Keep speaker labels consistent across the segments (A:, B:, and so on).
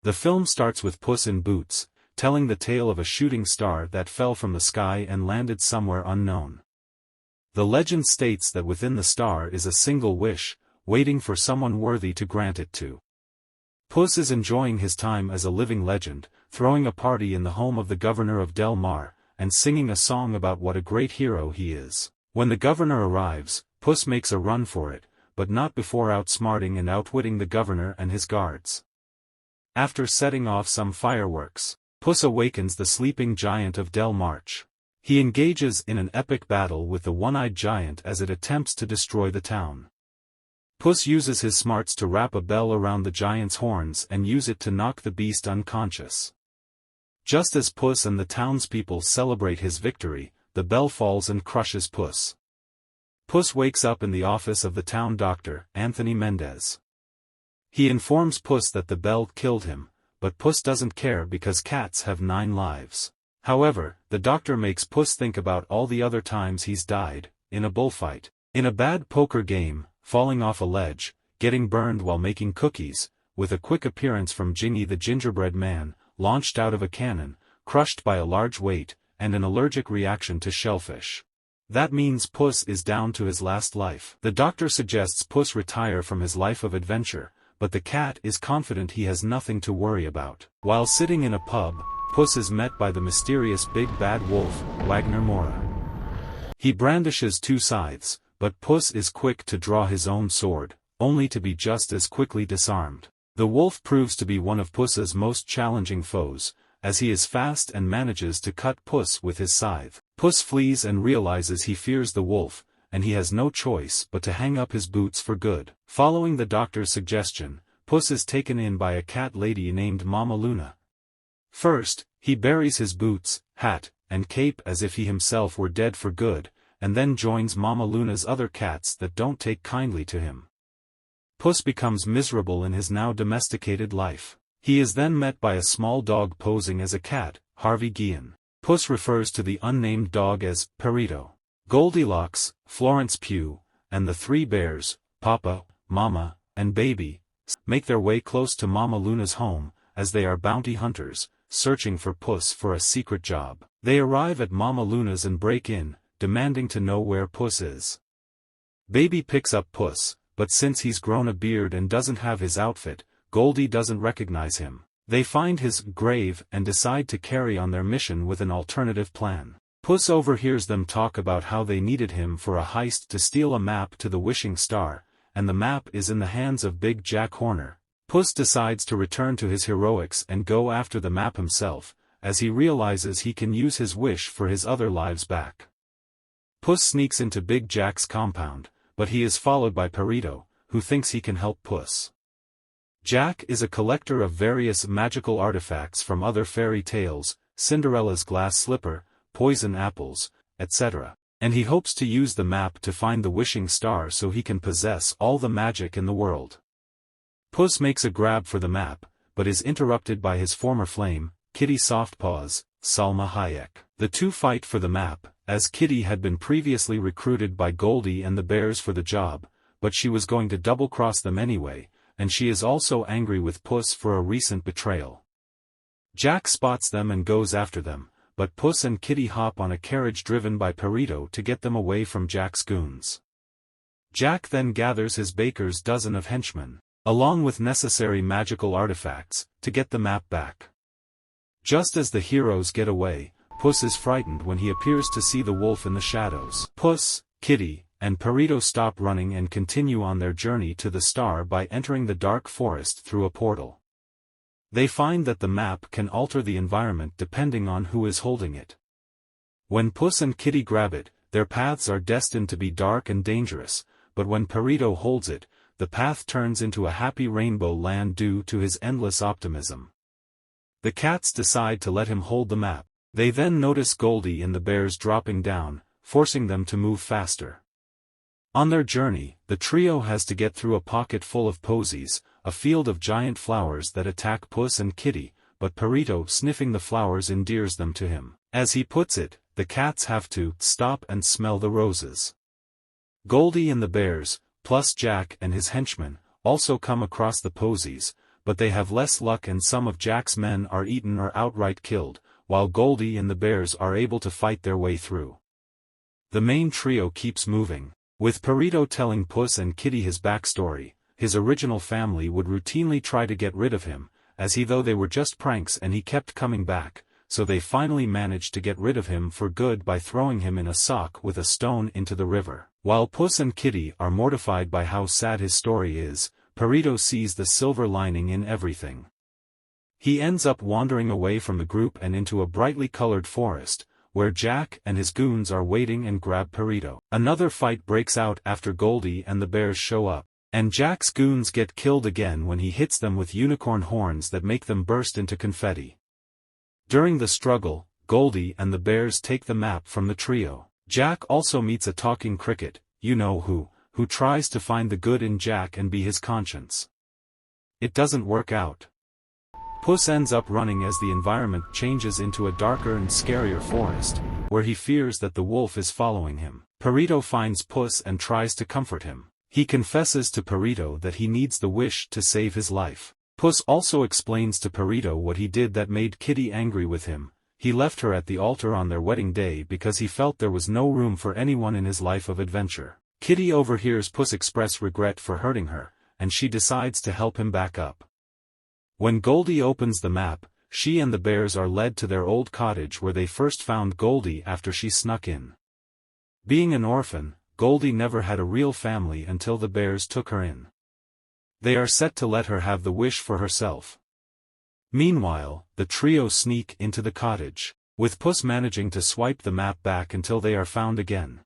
A: The film starts with Puss in Boots, telling the tale of a shooting star that fell from the sky and landed somewhere unknown. The legend states that within the star is a single wish, waiting for someone worthy to grant it to. Puss is enjoying his time as a living legend, throwing a party in the home of the governor of Del Mar, and singing a song about what a great hero he is. When the governor arrives, Puss makes a run for it, but not before outsmarting and outwitting the governor and his guards. After setting off some fireworks, Puss awakens the sleeping giant of Del March. He engages in an epic battle with the one-eyed giant as it attempts to destroy the town. Puss uses his smarts to wrap a bell around the giant's horns and use it to knock the beast unconscious. Just as Puss and the townspeople celebrate his victory, the bell falls and crushes Puss. Puss wakes up in the office of the town doctor, Anthony Mendez. He informs Puss that the bell killed him, but Puss doesn't care because cats have 9 lives. However, the doctor makes Puss think about all the other times he's died, in a bullfight, in a bad poker game, falling off a ledge, getting burned while making cookies, with a quick appearance from Gingy the gingerbread man, launched out of a cannon, crushed by a large weight, and an allergic reaction to shellfish. That means Puss is down to his last life. The doctor suggests Puss retire from his life of adventure, but the cat is confident he has nothing to worry about. While sitting in a pub, Puss is met by the mysterious big bad wolf, Wagner Moura. He brandishes 2 scythes, but Puss is quick to draw his own sword, only to be just as quickly disarmed. The wolf proves to be one of Puss's most challenging foes, as he is fast and manages to cut Puss with his scythe. Puss flees and realizes he fears the wolf, and he has no choice but to hang up his boots for good. Following the doctor's suggestion, Puss is taken in by a cat lady named Mama Luna. First, he buries his boots, hat, and cape as if he himself were dead for good, and then joins Mama Luna's other cats that don't take kindly to him. Puss becomes miserable in his now domesticated life. He is then met by a small dog posing as a cat, Harvey Guillen. Puss refers to the unnamed dog as Perito. Goldilocks, Florence Pugh, and the 3 bears, Papa, Mama, and Baby, make their way close to Mama Luna's home, as they are bounty hunters, searching for Puss for a secret job. They arrive at Mama Luna's and break in, demanding to know where Puss is. Baby picks up Puss, but since he's grown a beard and doesn't have his outfit, Goldie doesn't recognize him. They find his grave and decide to carry on their mission with an alternative plan. Puss overhears them talk about how they needed him for a heist to steal a map to the Wishing Star, and the map is in the hands of Big Jack Horner. Puss decides to return to his heroics and go after the map himself, as he realizes he can use his wish for his other lives back. Puss sneaks into Big Jack's compound, but he is followed by Perito, who thinks he can help Puss. Jack is a collector of various magical artifacts from other fairy tales, Cinderella's glass slipper, poison apples, etc., and he hopes to use the map to find the Wishing Star so he can possess all the magic in the world. Puss makes a grab for the map, but is interrupted by his former flame, Kitty Softpaws, Salma Hayek. The two fight for the map, as Kitty had been previously recruited by Goldie and the bears for the job, but she was going to double-cross them anyway, and she is also angry with Puss for a recent betrayal. Jack spots them and goes after them, but Puss and Kitty hop on a carriage driven by Perito to get them away from Jack's goons. Jack then gathers his baker's dozen of henchmen, along with necessary magical artifacts, to get the map back. Just as the heroes get away, Puss is frightened when he appears to see the wolf in the shadows. Puss, Kitty, and Perito stop running and continue on their journey to the star by entering the dark forest through a portal. They find that the map can alter the environment depending on who is holding it. When Puss and Kitty grab it, their paths are destined to be dark and dangerous, but when Perito holds it, the path turns into a happy rainbow land due to his endless optimism. The cats decide to let him hold the map. They then notice Goldie and the bears dropping down, forcing them to move faster. On their journey, the trio has to get through a pocket full of posies, a field of giant flowers that attack Puss and Kitty, but Perito sniffing the flowers endears them to him. As he puts it, the cats have to stop and smell the roses. Goldie and the bears, plus Jack and his henchmen, also come across the posies, but they have less luck and some of Jack's men are eaten or outright killed, while Goldie and the bears are able to fight their way through. The main trio keeps moving, with Perito telling Puss and Kitty his backstory. His original family would routinely try to get rid of him, as though they were just pranks, and he kept coming back, so they finally managed to get rid of him for good by throwing him in a sock with a stone into the river. While Puss and Kitty are mortified by how sad his story is, Perito sees the silver lining in everything. He ends up wandering away from the group and into a brightly colored forest, where Jack and his goons are waiting and grab Perito. Another fight breaks out after Goldie and the bears show up, and Jack's goons get killed again when he hits them with unicorn horns that make them burst into confetti. During the struggle, Goldie and the bears take the map from the trio. Jack also meets a talking cricket, you-know-who tries to find the good in Jack and be his conscience. It doesn't work out. Puss ends up running as the environment changes into a darker and scarier forest, where he fears that the wolf is following him. Perito finds Puss and tries to comfort him. He confesses to Perito that he needs the wish to save his life. Puss also explains to Perito what he did that made Kitty angry with him. He left her at the altar on their wedding day because he felt there was no room for anyone in his life of adventure. Kitty overhears Puss express regret for hurting her, and she decides to help him back up. When Goldie opens the map, she and the bears are led to their old cottage where they first found Goldie after she snuck in. Being an orphan, Goldie never had a real family until the bears took her in. They are set to let her have the wish for herself. Meanwhile, the trio sneak into the cottage, with Puss managing to swipe the map back until they are found again.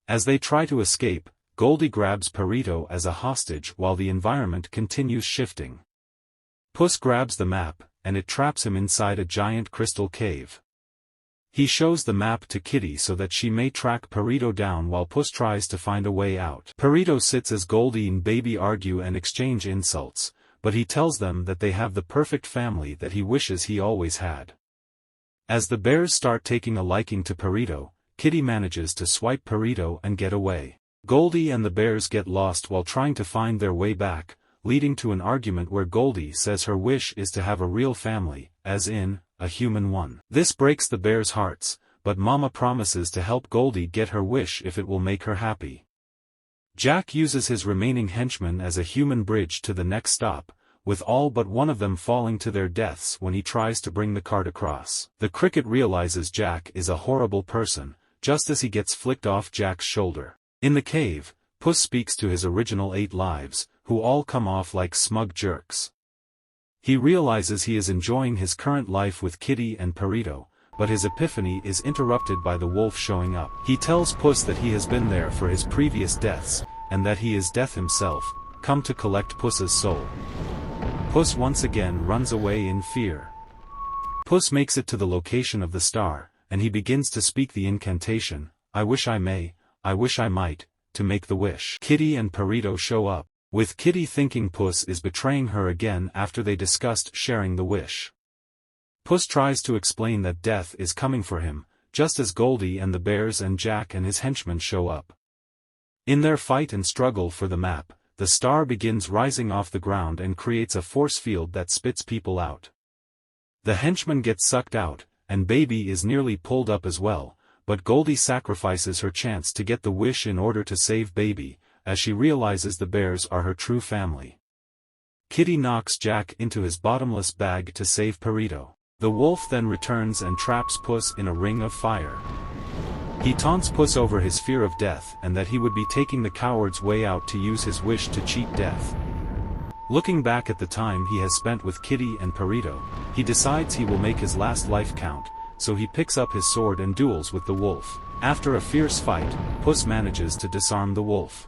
A: As they try to escape, Goldie grabs Perito as a hostage while the environment continues shifting. Puss grabs the map, and it traps him inside a giant crystal cave. He shows the map to Kitty so that she may track Perito down while Puss tries to find a way out. Perito sits as Goldie and Baby argue and exchange insults, but he tells them that they have the perfect family that he wishes he always had. As the bears start taking a liking to Perito, Kitty manages to swipe Perito and get away. Goldie and the bears get lost while trying to find their way back, leading to an argument where Goldie says her wish is to have a real family, as in, a human one. This breaks the bears' hearts, but Mama promises to help Goldie get her wish if it will make her happy. Jack uses his remaining henchmen as a human bridge to the next stop, with all but one of them falling to their deaths when he tries to bring the cart across. The cricket realizes Jack is a horrible person, just as he gets flicked off Jack's shoulder. In the cave, Puss speaks to his original 8 lives, who all come off like smug jerks. He realizes he is enjoying his current life with Kitty and Perito, but his epiphany is interrupted by the wolf showing up. He tells Puss that he has been there for his previous deaths, and that he is death himself, come to collect Puss's soul. Puss once again runs away in fear. Puss makes it to the location of the star, and he begins to speak the incantation, "I wish I may, I wish I might," to make the wish. Kitty and Perito show up, with Kitty thinking Puss is betraying her again after they discussed sharing the wish. Puss tries to explain that death is coming for him, just as Goldie and the bears and Jack and his henchmen show up. In their fight and struggle for the map, the star begins rising off the ground and creates a force field that spits people out. The henchman gets sucked out, and Baby is nearly pulled up as well, but Goldie sacrifices her chance to get the wish in order to save Baby, as she realizes the bears are her true family. Kitty knocks Jack into his bottomless bag to save Perito. The wolf then returns and traps Puss in a ring of fire. He taunts Puss over his fear of death and that he would be taking the coward's way out to use his wish to cheat death. Looking back at the time he has spent with Kitty and Perito, he decides he will make his last life count, so he picks up his sword and duels with the wolf. After a fierce fight, Puss manages to disarm the wolf.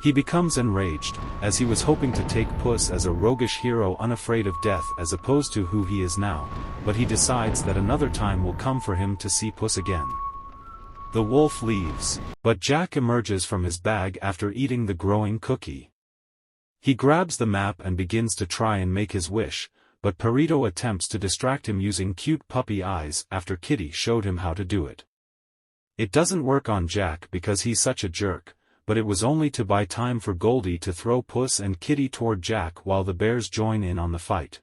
A: He becomes enraged, as he was hoping to take Puss as a roguish hero unafraid of death as opposed to who he is now, but he decides that another time will come for him to see Puss again. The wolf leaves, but Jack emerges from his bag after eating the growing cookie. He grabs the map and begins to try and make his wish, but Perito attempts to distract him using cute puppy eyes after Kitty showed him how to do it. It doesn't work on Jack because he's such a jerk, but it was only to buy time for Goldie to throw Puss and Kitty toward Jack while the bears join in on the fight.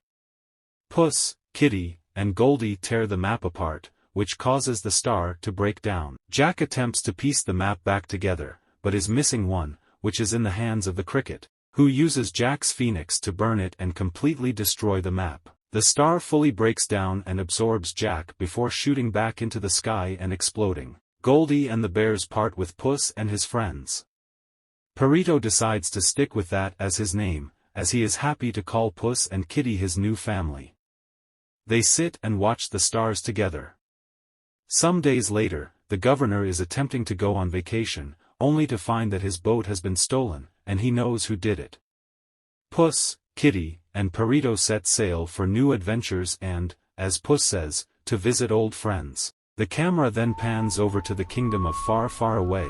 A: Puss, Kitty, and Goldie tear the map apart, which causes the star to break down. Jack attempts to piece the map back together, but is missing one, which is in the hands of the cricket, who uses Jack's phoenix to burn it and completely destroy the map. The star fully breaks down and absorbs Jack before shooting back into the sky and exploding. Goldie and the bears part with Puss and his friends. Perito decides to stick with that as his name, as he is happy to call Puss and Kitty his new family. They sit and watch the stars together. Some days later, the governor is attempting to go on vacation, only to find that his boat has been stolen, and he knows who did it. Puss, Kitty, and Perito set sail for new adventures and, as Puss says, to visit old friends. The camera then pans over to the kingdom of Far Far Away,